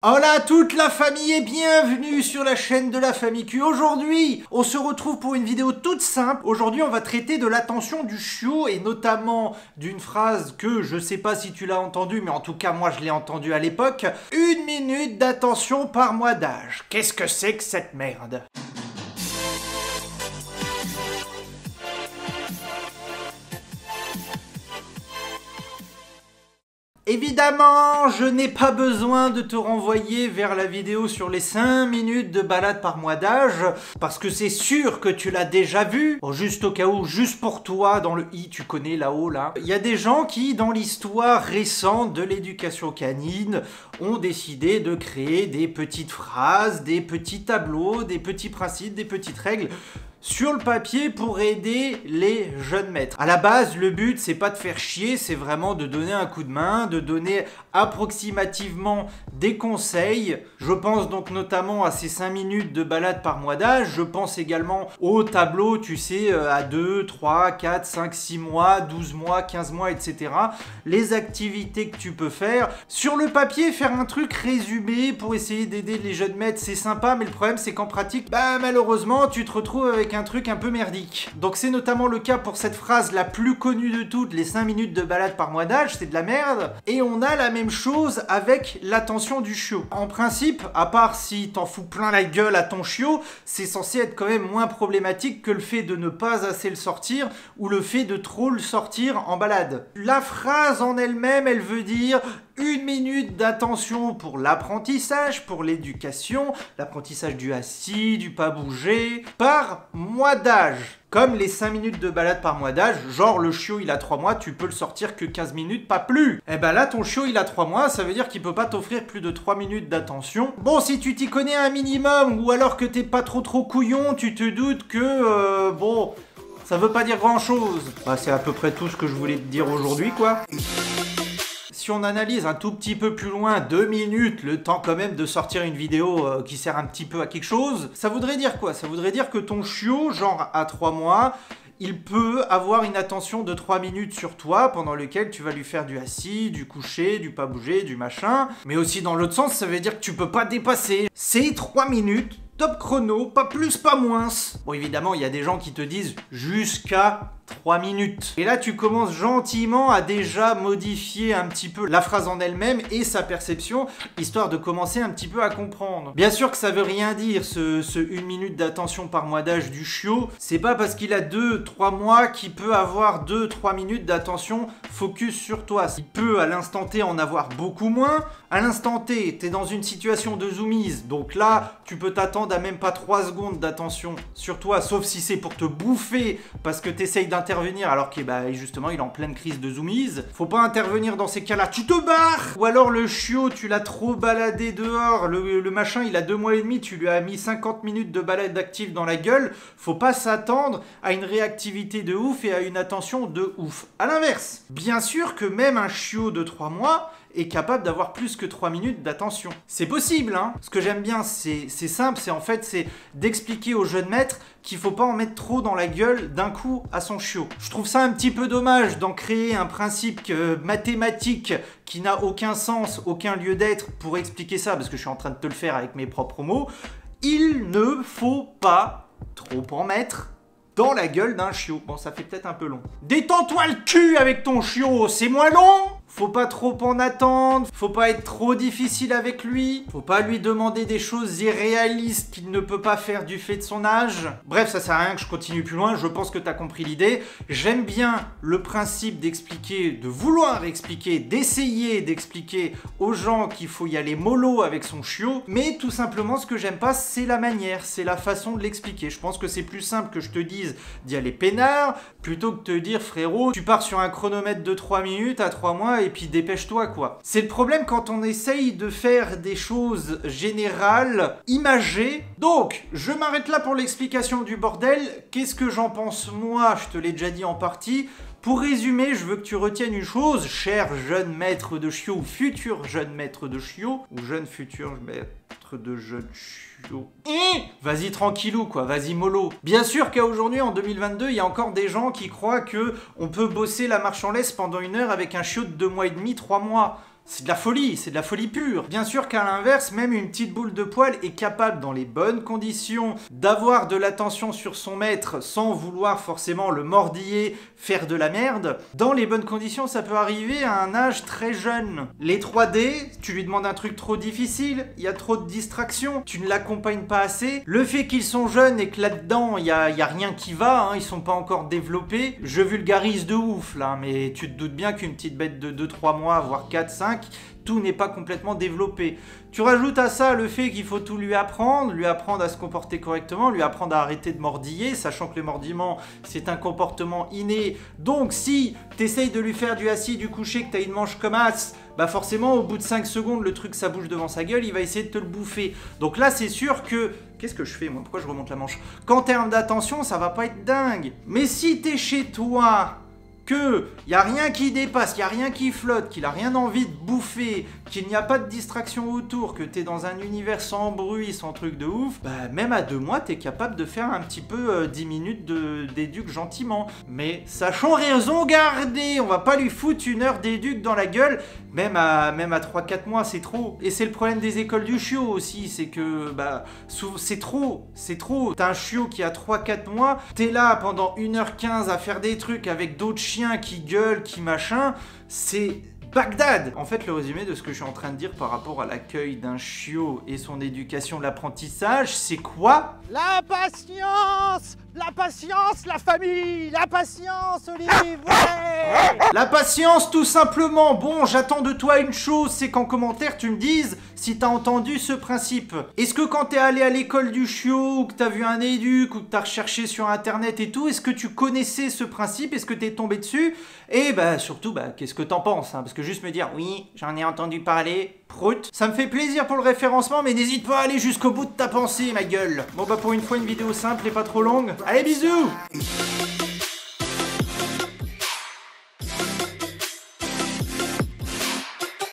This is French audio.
Hola toute la famille et bienvenue sur la chaîne de la famille Q. Aujourd'hui, on se retrouve pour une vidéo toute simple. Aujourd'hui, on va traiter de l'attention du chiot et notamment d'une phrase que je sais pas si tu l'as entendue, mais en tout cas moi je l'ai entendue à l'époque. 1 minute d'attention par mois d'âge. Qu'est-ce que c'est que cette merde ? Évidemment, je n'ai pas besoin de te renvoyer vers la vidéo sur les 5 minutes de balade par mois d'âge, parce que c'est sûr que tu l'as déjà vu. Bon, juste au cas où, juste pour toi, dans le i, tu connais là-haut, là. Il y a des gens qui, dans l'histoire récente de l'éducation canine, ont décidé de créer des petites phrases, des petits tableaux, des petits principes, des petites règles sur le papier pour aider les jeunes maîtres. À la base, le but, c'est pas de faire chier, c'est vraiment de donner un coup de main, de donner approximativement des conseils. Je pense donc notamment à ces 5 minutes de balade par mois d'âge. Je pense également au tableau, tu sais, à 2, 3, 4, 5, 6 mois, 12 mois, 15 mois, etc. Les activités que tu peux faire. Sur le papier, faire un truc résumé pour essayer d'aider les jeunes maîtres, c'est sympa, mais le problème, c'est qu'en pratique, malheureusement, tu te retrouves avec un truc un peu merdique. Donc c'est notamment le cas pour cette phrase la plus connue de toutes, les 5 minutes de balade par mois d'âge, c'est de la merde. Et on a la même chose avec l'attention du chiot. En principe, à part si t'en fous plein la gueule à ton chiot, c'est censé être quand même moins problématique que le fait de ne pas assez le sortir ou le fait de trop le sortir en balade. La phrase en elle-même, elle veut dire 1 minute d'attention pour l'apprentissage, pour l'éducation, l'apprentissage du assis, du pas bouger, par mois d'âge. Comme les 5 minutes de balade par mois d'âge, genre le chiot il a 3 mois, tu peux le sortir que 15 minutes, pas plus. Et ben là ton chiot il a 3 mois, ça veut dire qu'il peut pas t'offrir plus de 3 minutes d'attention. Bon, si tu t'y connais un minimum, ou alors que t'es pas trop couillon, tu te doutes que, bon, ça veut pas dire grand chose. Bah, c'est à peu près tout ce que je voulais te dire aujourd'hui quoi. Si on analyse un tout petit peu plus loin, 2 minutes, le temps quand même de sortir une vidéo qui sert un petit peu à quelque chose, ça voudrait dire quoi? Ça voudrait dire que ton chiot, genre à 3 mois, il peut avoir une attention de 3 minutes sur toi pendant lequel tu vas lui faire du assis, du coucher, du pas bouger, du machin. Mais aussi dans l'autre sens, ça veut dire que tu peux pas dépasser ces 3 minutes. Top chrono, pas plus, pas moins. Bon, évidemment, il y a des gens qui te disent jusqu'à 3 minutes. Et là, tu commences gentiment à déjà modifier un petit peu la phrase en elle-même et sa perception, histoire de commencer un petit peu à comprendre. Bien sûr que ça veut rien dire, ce 1 minute d'attention par mois d'âge du chiot. C'est pas parce qu'il a 2-3 mois qu'il peut avoir 2-3 minutes d'attention focus sur toi. Il peut à l'instant T en avoir beaucoup moins. À l'instant T, t'es dans une situation de zoomies, donc là, tu peux t'attendre à même pas 3 secondes d'attention sur toi, sauf si c'est pour te bouffer parce que t'essayes d'intervenir alors que justement il est en pleine crise de zoomies. Faut pas intervenir dans ces cas-là, tu te barres. Ou alors le chiot, tu l'as trop baladé dehors, le machin il a 2 mois et demi, tu lui as mis 50 minutes de balade active dans la gueule. Faut pas s'attendre à une réactivité de ouf et à une attention de ouf. À l'inverse, bien sûr que même un chiot de 3 mois est capable d'avoir plus que 3 minutes d'attention. C'est possible, hein. Ce que j'aime bien, c'est simple, c'est d'expliquer au jeune maître qu'il faut pas en mettre trop dans la gueule d'un coup à son chiot. Je trouve ça un petit peu dommage d'en créer un principe mathématique qui n'a aucun sens, aucun lieu d'être pour expliquer ça, parce que je suis en train de te le faire avec mes propres mots. Il ne faut pas trop en mettre dans la gueule d'un chiot. Bon, ça fait peut-être un peu long. Détends-toi le cul avec ton chiot, c'est moins long. Faut pas trop en attendre, faut pas être trop difficile avec lui, faut pas lui demander des choses irréalistes qu'il ne peut pas faire du fait de son âge. Bref, ça sert à rien que je continue plus loin, je pense que t'as compris l'idée. J'aime bien le principe d'expliquer, de vouloir expliquer, d'essayer d'expliquer aux gens qu'il faut y aller mollo avec son chiot, mais tout simplement ce que j'aime pas, c'est la manière, c'est la façon de l'expliquer. Je pense que c'est plus simple que je te dise d'y aller peinard, plutôt que de te dire frérot, tu pars sur un chronomètre de 3 minutes à 3 mois et puis dépêche-toi quoi. C'est le problème quand on essaye de faire des choses générales, imagées. Donc, je m'arrête là pour l'explication du bordel. Qu'est-ce que j'en pense moi? Je te l'ai déjà dit en partie. Pour résumer, je veux que tu retiennes une chose, cher jeune maître de chiot ou futur jeune maître de chiot, ou jeune futur maître de jeune chiot. Vas-y tranquillou quoi, vas-y mollo. Bien sûr qu'à aujourd'hui, en 2022, il y a encore des gens qui croient que on peut bosser la marche en laisse pendant 1 heure avec un chiot de 2 mois et demi, 3 mois. c'est de la folie pure. Bien sûr qu'à l'inverse, même une petite boule de poil est capable, dans les bonnes conditions, d'avoir de l'attention sur son maître sans vouloir forcément le mordiller, faire de la merde. Dans les bonnes conditions, ça peut arriver à un âge très jeune. Les 3D, tu lui demandes un truc trop difficile, il y a trop de distractions, tu ne l'accompagnes pas assez. Le fait qu'ils sont jeunes et que là-dedans, il y a rien qui va, hein, ils sont pas encore développés. Je vulgarise de ouf là, mais tu te doutes bien qu'une petite bête de 2-3 mois, voire 4-5, tout n'est pas complètement développé. Tu rajoutes à ça le fait qu'il faut tout lui apprendre à se comporter correctement, lui apprendre à arrêter de mordiller, sachant que le mordillement, c'est un comportement inné. Donc si t'essayes de lui faire du assis, du coucher, que t'as une manche comme as, bah forcément, au bout de 5 secondes, le truc, ça bouge devant sa gueule, il va essayer de te le bouffer. Donc là, c'est sûr que... Qu'est-ce que je fais, moi? Pourquoi je remonte la manche? Qu'en termes d'attention, ça va pas être dingue. Mais si t'es chez toi... qu'il n'y a rien qui dépasse, qu'il n'y a rien qui flotte, qu'il n'a rien envie de bouffer, qu'il n'y a pas de distraction autour, que tu es dans un univers sans bruit, sans truc de ouf, bah même à 2 mois, tu es capable de faire un petit peu 10 minutes d'éduc gentiment. Mais sachons raison garder, on va pas lui foutre 1 heure d'éduc dans la gueule, même à 3-4 mois, c'est trop. Et c'est le problème des écoles du chiot aussi, c'est que bah c'est trop. T'as un chiot qui a 3-4 mois, t'es là pendant 1h15 à faire des trucs avec d'autres chiens qui gueulent, qui machin, c'est Bagdad. En fait, le résumé de ce que je suis en train de dire par rapport à l'accueil d'un chiot et son éducation, l'apprentissage, c'est quoi? La patience! La patience, la famille! La patience, Olivier! Ouais! La patience, tout simplement. Bon, j'attends de toi une chose, c'est qu'en commentaire, tu me dises si t'as entendu ce principe. Est-ce que quand t'es allé à l'école du chiot, ou que t'as vu un éduc, ou que t'as recherché sur internet et tout, est-ce que tu connaissais ce principe? Est-ce que t'es tombé dessus? Et bah surtout, bah qu'est-ce que t'en penses, hein? Parce que juste me dire, oui, j'en ai entendu parler, prout, ça me fait plaisir pour le référencement, mais n'hésite pas à aller jusqu'au bout de ta pensée, ma gueule. Bon bah pour une fois, une vidéo simple et pas trop longue. Allez, bisous!